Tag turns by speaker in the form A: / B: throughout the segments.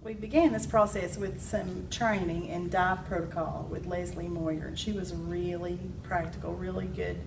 A: We began this process with some training in dive protocol with Leslie Moyer, and she was really practical, really good.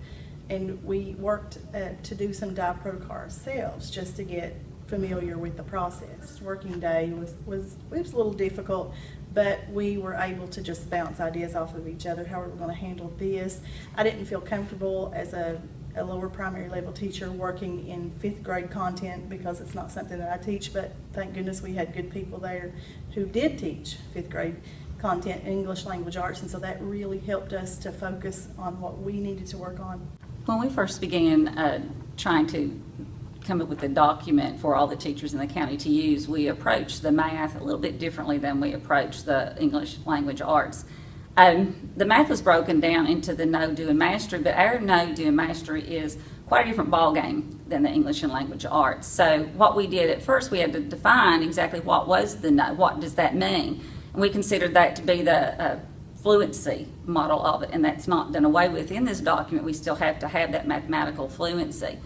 A: And we worked to do some dive protocol ourselves just to get familiar with the process. Working day was a little difficult, but we were able to just bounce ideas off of each other, how we were going to handle this. I didn't feel comfortable as a lower primary level teacher working in 5th grade content because it's not something that I teach, but thank goodness we had good people there who did teach 5th grade content in English language arts, and so that really helped us to focus on what we needed to work on.
B: When we first began trying to come up with a document for all the teachers in the county to use, we approached the math a little bit differently than we approached the English language arts. The math was broken down into the know, do, and mastery, but our know, do, and mastery is quite a different ballgame than the English and language arts. So what we did at first, we had to define exactly what was the know, what does that mean? And we considered that to be the fluency model of it, and that's not done away with in this document. We still have to have that mathematical fluency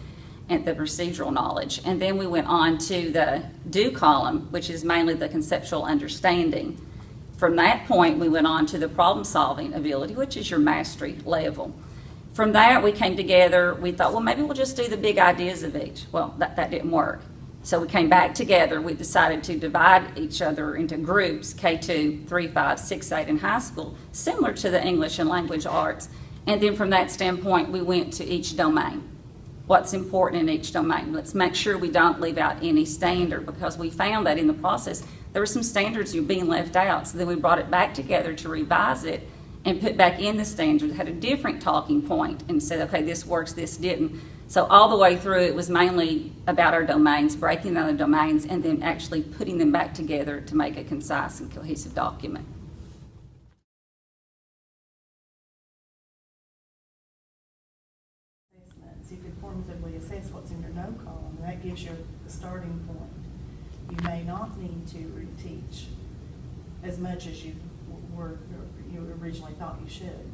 B: and the procedural knowledge. And then we went on to the do column, which is mainly the conceptual understanding. From that point, we went on to the problem-solving ability, which is your mastery level. From that, we came together, we thought, well, maybe we'll just do the big ideas of each. Well, that didn't work. So we came back together, we decided to divide each other into groups, K2, 3, 5, 6, 8 in high school, similar to the English and language arts. And then from that standpoint, we went to each domain. What's important in each domain? Let's make sure we don't leave out any standard, because we found that in the process, there were some standards being left out. So then we brought it back together to revise it and put back in the standards, had a different talking point and said, okay, this works, this didn't. So all the way through, it was mainly about our domains, breaking down the domains, and then actually putting them back together to make a concise and cohesive document.
A: You could formatively assess what's in your no column, and that gives you the starting point. You may not need to reteach as much as you originally thought you should.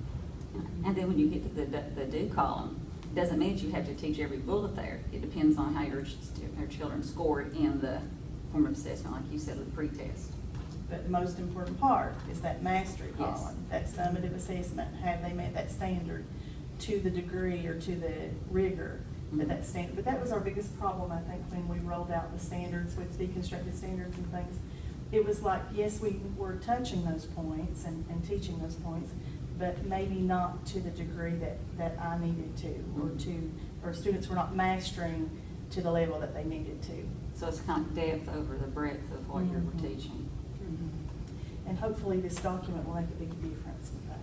B: And then when you get to the do column, it doesn't mean that you have to teach every bullet there. It depends on how your children scored in the formative assessment, like you said, with the pretest.
A: But the most important part is that mastery column, that summative assessment. Have they met that standard to the degree or to the rigor that standard? But that was our biggest problem, I think, when we rolled out the standards with deconstructed standards and things. It was like, yes, we were touching those points and teaching those points, but maybe not to the degree that I needed to, or students were not mastering to the level that they needed to.
B: So it's kind of depth over the breadth of what you're teaching.
A: And hopefully this document will make a big difference with that.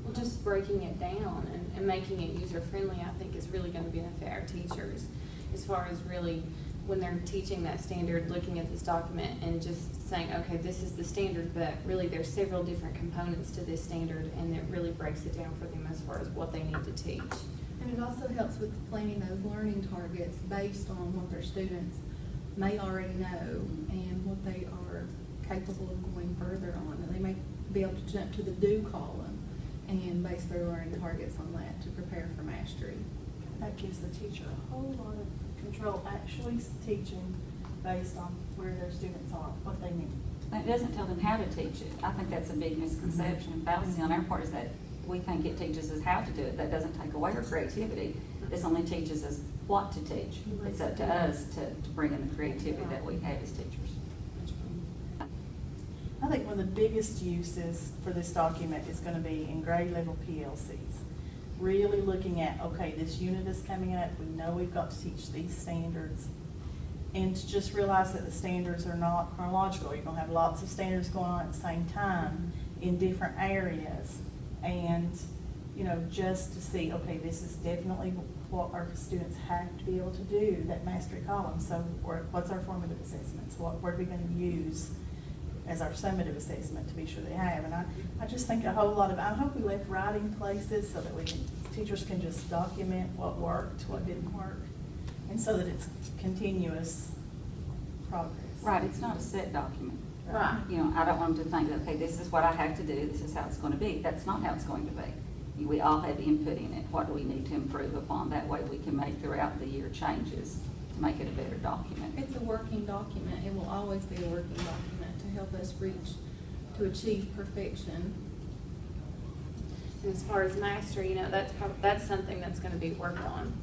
C: Well, just breaking it down and making it user-friendly, I think, is really going to benefit our teachers as far as really when they're teaching that standard, looking at this document and just saying, okay, this is the standard, but really there's several different components to this standard, and it really breaks it down for them as far as what they need to teach.
D: And it also helps with planning those learning targets based on what their students may already know and what they are capable of going further on. And they may be able to jump to the do column and base their learning targets on that to prepare for mastery.
A: That gives the teacher a whole lot of control, actually teaching based on where their students are, what they need.
B: It doesn't tell them how to teach it. I think that's a big misconception and fallacy on our part, is that we think it teaches us how to do it. That doesn't take away our creativity. This only teaches us what to teach. It's up to us to bring in the creativity that we have as teachers.
A: I think one of the biggest uses for this document is going to be in grade level PLCs. Really looking at, okay, this unit is coming up, we know we've got to teach these standards, and to just realize that the standards are not chronological. You're going to have lots of standards going on at the same time in different areas, and just to see, okay, this is definitely what our students have to be able to do, that mastery column. So what's our formative assessments? What are we going to use as our summative assessment to be sure they have? And I just think a whole lot of, I hope we left writing places so that teachers can just document what worked, what didn't work, and so that it's continuous progress.
B: Right, it's not a set document.
C: Right.
B: I don't want them to think, okay, this is what I have to do, this is how it's going to be. That's not how it's going to be. We all have input in it. What do we need to improve upon? That way we can make throughout the year changes to make it a better document.
D: It's a working document. It will always be a working document to help us to achieve perfection.
C: And as far as mastery, you know, that's something that's gonna be worked on,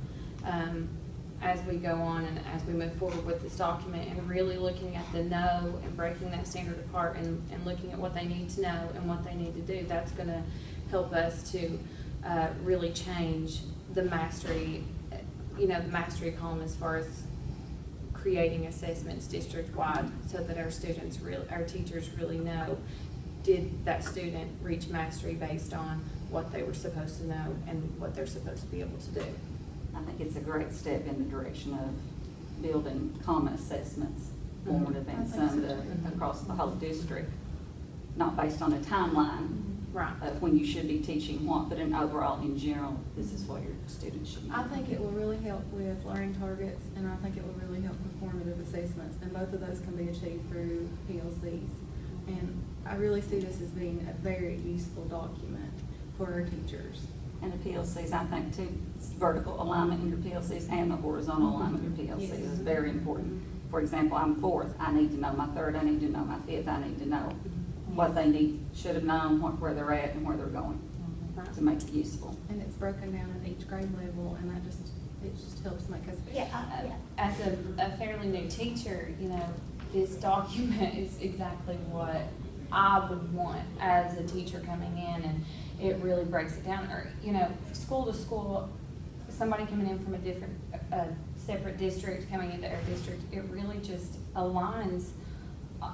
C: as we go on and as we move forward with this document, and really looking at the know and breaking that standard apart and looking at what they need to know and what they need to do. That's gonna help us to, really change the mastery, you know, the mastery column as far as creating assessments district-wide, so that our teachers really know, did that student reach mastery based on what they were supposed to know and what they're supposed to be able to do.
B: I think it's a great step in the direction of building common assessments, formative
D: I
B: and
D: think so
B: summative
D: too.
B: across the whole district, not based on a timeline
C: Right.
B: of when you should be teaching what, but in overall, in general, this is what your students should be.
D: I think it will really help with learning targets, and I think it will really help with formative assessments, and both of those can be achieved through PLCs. And I really see this as being a very useful document for our teachers.
B: And the PLCs, I think too, vertical alignment in your PLCs and the horizontal alignment in your PLCs is very important. For example, I'm fourth, I need to know my third, I need to know my fifth, I need to know what they should have known, where they're at and where they're going to make it useful.
D: And it's broken down at each grade level, and it just helps make us.
C: As a fairly new teacher, you know, this document is exactly what I would want as a teacher coming in, and it really breaks it down. Or, you know, school to school, somebody coming in from a separate district coming into our district, it really just aligns,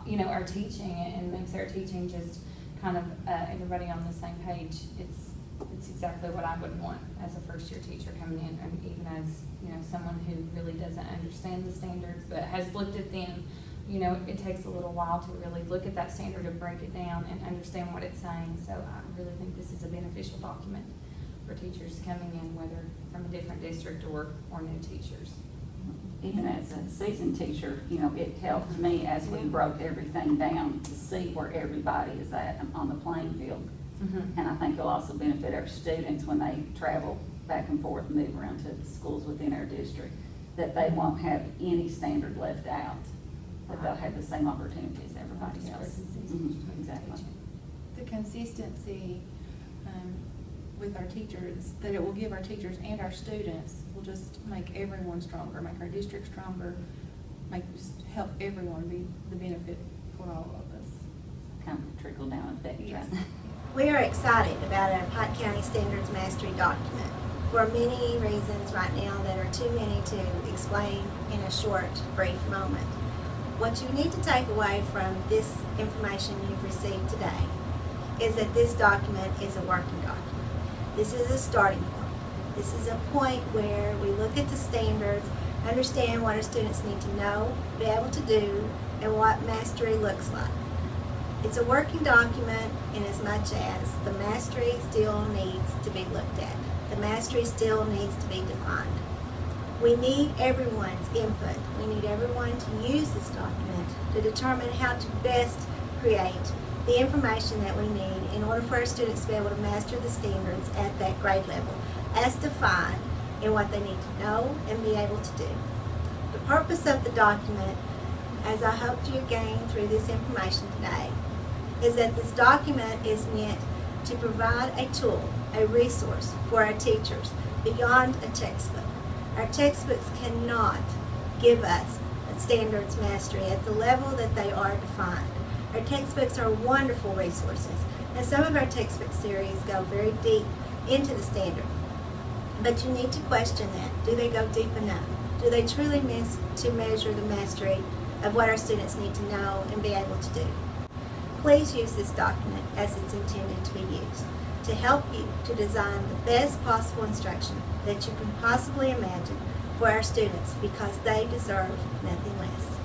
C: you know, our teaching and makes our teaching just kind of everybody on the same page. It's exactly what I would want as a first year teacher coming in, and even as, you know, someone who really doesn't understand the standards but has looked at them. You know, it takes a little while to really look at that standard and break it down and understand what it's saying. So I really think this is a beneficial document for teachers coming in, whether from a different district or new teachers.
B: Even as a seasoned teacher, you know, it helped me as we broke everything down to see where everybody is at on the playing field.
C: Mm-hmm.
B: And I think it'll also benefit our students when they travel back and forth and move around to the schools within our district, that they won't have any standard left out, that they'll have the same opportunity as everybody else. Mhm, exactly.
D: The consistency with our teachers, that it will give our teachers and our students, will just make everyone stronger, make our district stronger, just help everyone be the benefit for all of us.
B: Kind of trickle down effect.
D: Yes.
B: Right?
E: We are excited about our Pike County Standards Mastery document for many reasons right now that are too many to explain in a short, brief moment. What you need to take away from this information you've received today is that this document is a working document. This is a starting point. This is a point where we look at the standards, understand what our students need to know, be able to do, and what mastery looks like. It's a working document in as much as the mastery still needs to be looked at. The mastery still needs to be defined. We need everyone's input. We need everyone to use this document to determine how to best create the information that we need in order for our students to be able to master the standards at that grade level, as defined in what they need to know and be able to do. The purpose of the document, as I hope you gain through this information today, is that this document is meant to provide a tool, a resource for our teachers beyond a textbook. Our textbooks cannot give us a standards mastery at the level that they are defined. Our textbooks are wonderful resources, and some of our textbook series go very deep into the standard. But you need to question that. Do they go deep enough? Do they truly measure the mastery of what our students need to know and be able to do? Please use this document as it's intended to be used, to help you to design the best possible instruction that you can possibly imagine for our students, because they deserve nothing less.